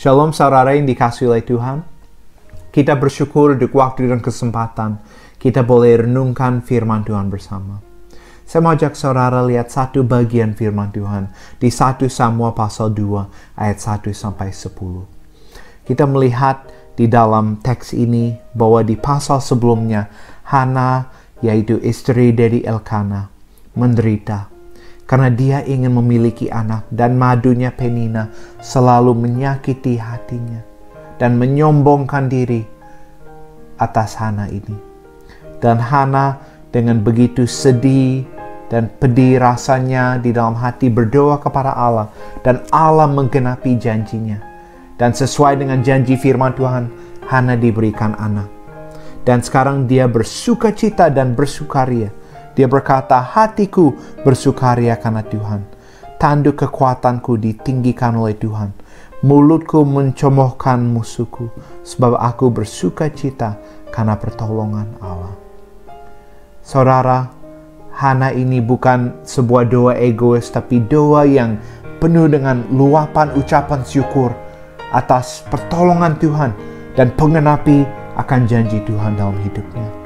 Shalom saudara yang dikasihi oleh Tuhan. Kita bersyukur untuk waktu dan kesempatan kita boleh renungkan firman Tuhan bersama. Saya mau ajak saudara lihat satu bagian firman Tuhan di 1 Samuel pasal 2 ayat 1 sampai 10. Kita melihat di dalam teks ini bahwa di pasal sebelumnya Hana, yaitu istri dari Elkana, menderita karena dia ingin memiliki anak, dan madunya Penina selalu menyakiti hatinya dan menyombongkan diri atas Hana ini. Dan Hana dengan begitu sedih dan pedih rasanya di dalam hati berdoa kepada Allah, dan Allah menggenapi janjinya. Dan sesuai dengan janji firman Tuhan, Hana diberikan anak. Dan sekarang dia bersukacita dan bersukaria. Dia berkata, hatiku bersukaria karena Tuhan. Tanduk kekuatanku ditinggikan oleh Tuhan. Mulutku mencemoohkan musuhku, sebab aku bersukacita karena pertolongan Allah. Saudara, Hana ini bukan sebuah doa egois, tapi doa yang penuh dengan luapan ucapan syukur atas pertolongan Tuhan dan penggenapi akan janji Tuhan dalam hidupnya.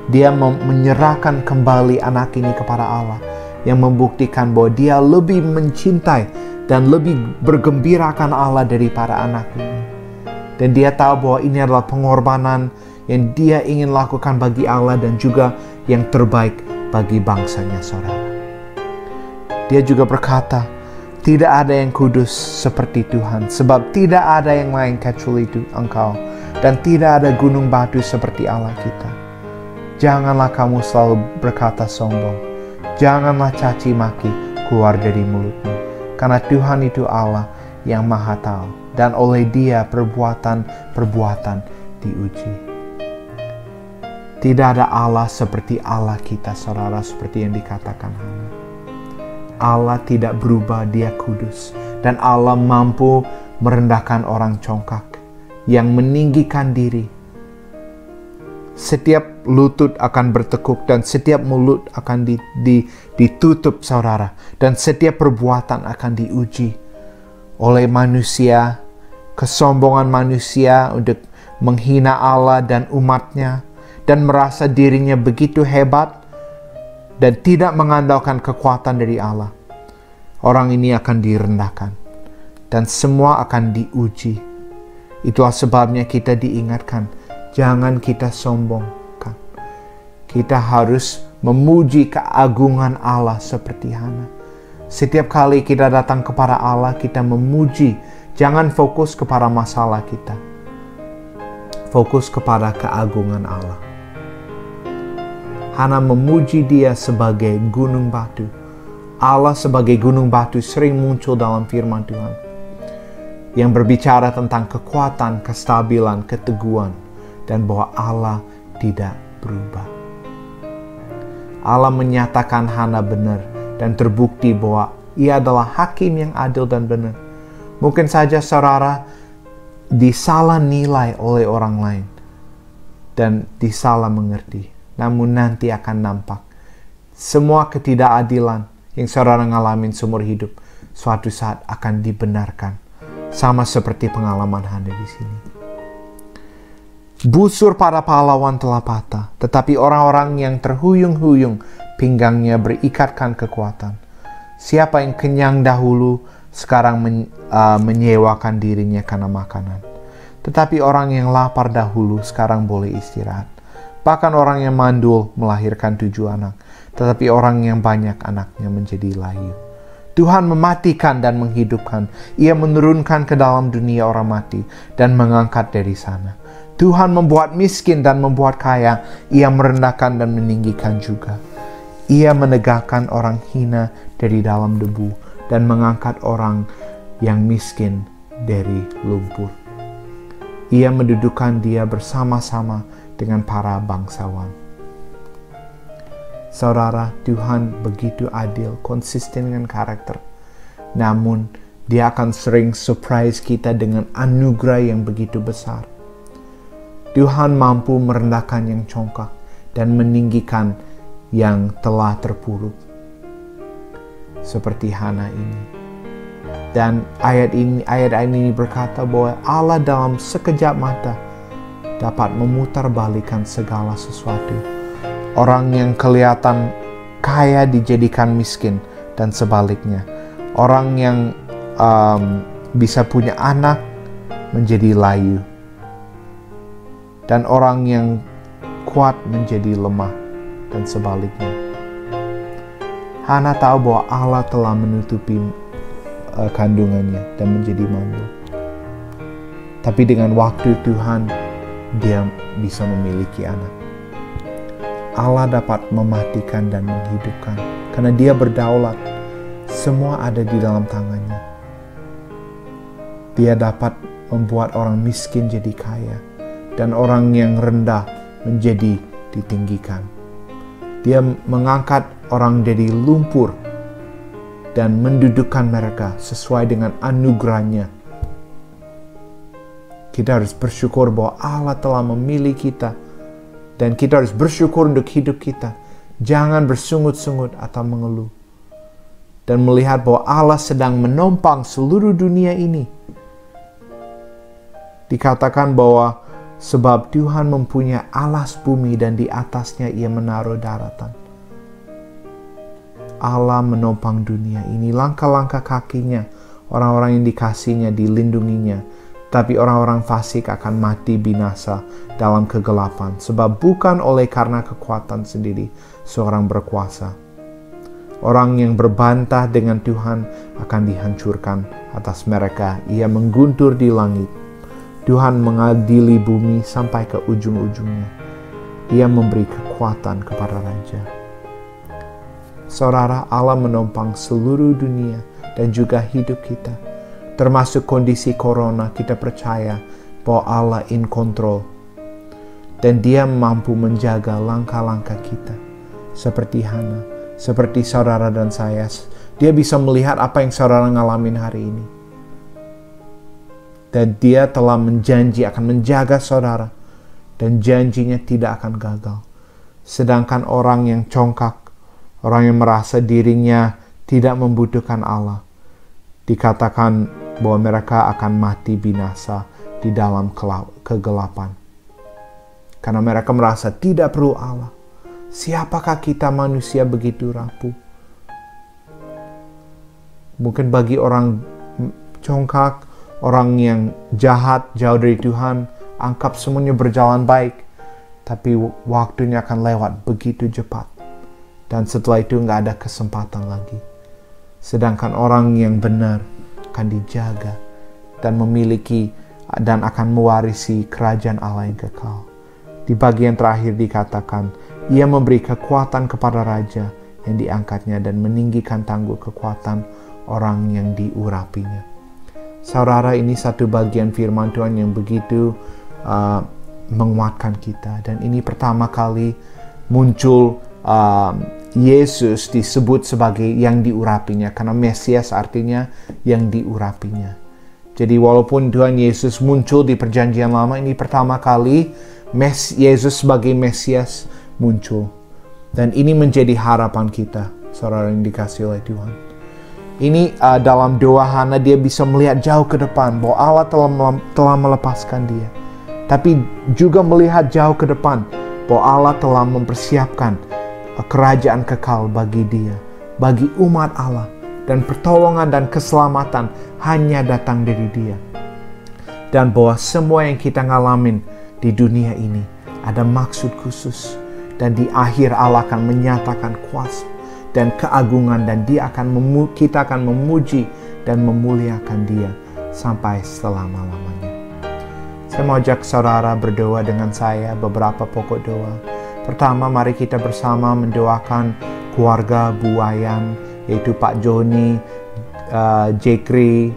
Dia menyerahkan kembali anak ini kepada Allah, yang membuktikan bahwa dia lebih mencintai dan lebih bergembira akan Allah daripada anak ini. Dan dia tahu bahwa ini adalah pengorbanan yang dia ingin lakukan bagi Allah dan juga yang terbaik bagi bangsanya, saudara. Dia juga berkata, tidak ada yang kudus seperti Tuhan, sebab tidak ada yang lain kecuali itu Engkau, dan tidak ada gunung batu seperti Allah kita. Janganlah kamu selalu berkata sombong. Janganlah caci maki keluar dari mulutmu. Karena Tuhan itu Allah yang maha tahu. Dan oleh Dia perbuatan-perbuatan diuji. Tidak ada Allah seperti Allah kita, saudara, seperti yang dikatakan Hana. Allah tidak berubah, Dia kudus. Dan Allah mampu merendahkan orang congkak, yang meninggikan diri. Setiap lutut akan bertekuk dan setiap mulut akan ditutup, saudara. Dan setiap perbuatan akan diuji oleh manusia, kesombongan manusia untuk menghina Allah dan umatnya, dan merasa dirinya begitu hebat dan tidak mengandalkan kekuatan dari Allah. Orang ini akan direndahkan dan semua akan diuji. Itulah sebabnya kita diingatkan, jangan kita sombongkan. Kita harus memuji keagungan Allah seperti Hana. Setiap kali kita datang kepada Allah, kita memuji. Jangan fokus kepada masalah kita. Fokus kepada keagungan Allah. Hana memuji Dia sebagai gunung batu. Allah sebagai gunung batu sering muncul dalam firman Tuhan, yang berbicara tentang kekuatan, kestabilan, keteguhan, dan bahwa Allah tidak berubah. Allah menyatakan Hana benar dan terbukti bahwa Ia adalah hakim yang adil dan benar. Mungkin saja saudara disalah nilai oleh orang lain dan disalah mengerti. Namun nanti akan nampak semua ketidakadilan yang saudara ngalamin seumur hidup suatu saat akan dibenarkan. Sama seperti pengalaman Hana di sini. Busur para pahlawan telah patah, tetapi orang-orang yang terhuyung-huyung pinggangnya berikatkan kekuatan. Siapa yang kenyang dahulu sekarang menyewakan dirinya karena makanan. Tetapi orang yang lapar dahulu sekarang boleh istirahat. Bahkan orang yang mandul melahirkan 7 anak, tetapi orang yang banyak anaknya menjadi layu. Tuhan mematikan dan menghidupkan. Ia menurunkan ke dalam dunia orang mati dan mengangkat dari sana. Tuhan membuat miskin dan membuat kaya. Ia merendahkan dan meninggikan juga. Ia menegakkan orang hina dari dalam debu dan mengangkat orang yang miskin dari lumpur. Ia mendudukan dia bersama-sama dengan para bangsawan. Saudara, Tuhan begitu adil, konsisten dengan karakter. Namun, Dia akan sering surprise kita dengan anugerah yang begitu besar. Tuhan mampu merendahkan yang congkak dan meninggikan yang telah terpuruk. Seperti Hana ini. Dan ayat ini berkata bahwa Allah dalam sekejap mata dapat memutarbalikkan segala sesuatu. Orang yang kelihatan kaya dijadikan miskin dan sebaliknya. Orang yang bisa punya anak menjadi layu. Dan orang yang kuat menjadi lemah dan sebaliknya. Hana tahu bahwa Allah telah menutupi kandungannya dan menjadi malu. Tapi dengan waktu Tuhan, dia bisa memiliki anak. Allah dapat mematikan dan menghidupkan karena dia berdaulat. Semua ada di dalam tangannya. Dia dapat membuat orang miskin jadi kaya dan orang yang rendah menjadi ditinggikan. Dia mengangkat orang jadi lumpur dan mendudukkan mereka sesuai dengan anugerahnya. Kita harus bersyukur bahwa Allah telah memilih kita dan kita harus bersyukur untuk hidup kita. Jangan bersungut-sungut atau mengeluh. Dan melihat bahwa Allah sedang menopang seluruh dunia ini. Dikatakan bahwa sebab Tuhan mempunyai alas bumi dan di atasnya ia menaruh daratan. Allah menopang dunia ini. Langkah-langkah kakinya, orang-orang yang dikasihnya dilindunginya. Tapi orang-orang fasik akan mati binasa dalam kegelapan. Sebab bukan oleh karena kekuatan sendiri seorang berkuasa. Orang yang berbantah dengan Tuhan akan dihancurkan atas mereka. Ia mengguntur di langit. Tuhan mengadili bumi sampai ke ujung-ujungnya. Ia memberi kekuatan kepada raja. Saudara, Allah menopang seluruh dunia dan juga hidup kita. Termasuk kondisi corona, kita percaya bahwa Allah in control. Dan dia mampu menjaga langkah-langkah kita. Seperti Hana, seperti saudara dan saya. Dia bisa melihat apa yang saudara ngalamin hari ini. Dan dia telah menjanji akan menjaga saudara. Dan janjinya tidak akan gagal. Sedangkan orang yang congkak, orang yang merasa dirinya tidak membutuhkan Allah, dikatakan bahwa mereka akan mati binasa di dalam kegelapan. Karena mereka merasa tidak perlu Allah. Siapakah kita manusia begitu rapuh? Mungkin bagi orang congkak, orang yang jahat, jauh dari Tuhan, anggap semuanya berjalan baik. Tapi waktunya akan lewat begitu cepat. Dan setelah itu nggak ada kesempatan lagi. Sedangkan orang yang benar akan dijaga dan memiliki dan akan mewarisi kerajaan Allah yang kekal. Di bagian terakhir dikatakan, ia memberi kekuatan kepada raja yang diangkatnya dan meninggikan tangguh kekuatan orang yang diurapinya. Saudara, ini satu bagian firman Tuhan yang begitu menguatkan kita. Dan ini pertama kali muncul Yesus disebut sebagai yang diurapinya, karena Mesias artinya yang diurapinya. Jadi walaupun Tuhan Yesus muncul di perjanjian lama, ini pertama kali Yesus sebagai Mesias muncul. Dan ini menjadi harapan kita, saudara yang dikasihi oleh Tuhan. Ini dalam doa Hana, dia bisa melihat jauh ke depan bahwa Allah telah melepaskan dia. Tapi juga melihat jauh ke depan bahwa Allah telah mempersiapkan kerajaan kekal bagi dia, bagi umat Allah, dan pertolongan dan keselamatan hanya datang dari dia. Dan bahwa semua yang kita ngalamin di dunia ini ada maksud khusus, dan di akhir Allah akan menyatakan kuasa dan keagungan, dan kita akan memuji dan memuliakan dia sampai selama-lamanya. Saya mau ajak saudara berdoa dengan saya beberapa pokok doa. Pertama, mari kita bersama mendoakan keluarga Buayan, yaitu Pak Joni, Jekri,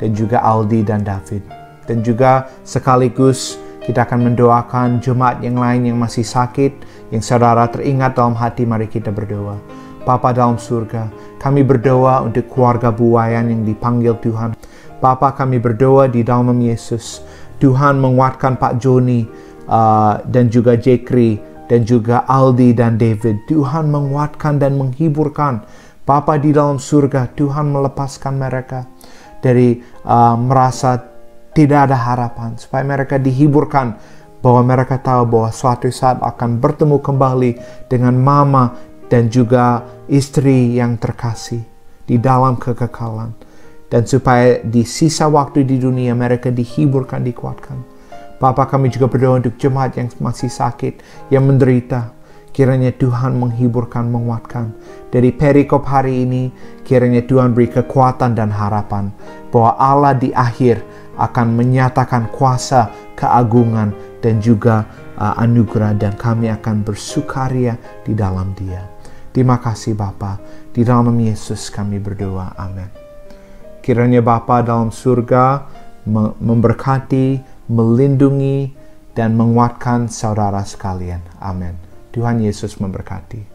dan juga Aldi dan David. Dan juga sekaligus kita akan mendoakan jemaat yang lain yang masih sakit, yang saudara teringat dalam hati, mari kita berdoa. Bapa dalam surga, kami berdoa untuk keluarga Buayan yang dipanggil Tuhan. Bapa, kami berdoa di dalam Yesus. Tuhan menguatkan Pak Joni dan juga Jekri, dan juga Aldi dan David. Tuhan menguatkan dan menghiburkan. Bapa di dalam surga, Tuhan melepaskan mereka. dari merasa tidak ada harapan, supaya mereka dihiburkan bahwa mereka tahu bahwa suatu saat akan bertemu kembali dengan mama dan juga istri yang terkasih di dalam kekekalan. Dan supaya di sisa waktu di dunia mereka dihiburkan, dikuatkan. Bapa, kami juga berdoa untuk jemaat yang masih sakit, yang menderita. Kiranya Tuhan menghiburkan, menguatkan. Dari perikop hari ini, kiranya Tuhan beri kekuatan dan harapan bahwa Allah di akhir akan menyatakan kuasa, keagungan, dan juga anugerah, dan kami akan bersukaria di dalam Dia. Terima kasih Bapa. Di dalam Yesus kami berdoa. Amin. Kiranya Bapa dalam surga memberkati, melindungi, dan menguatkan saudara sekalian. Amin. Tuhan Yesus memberkati.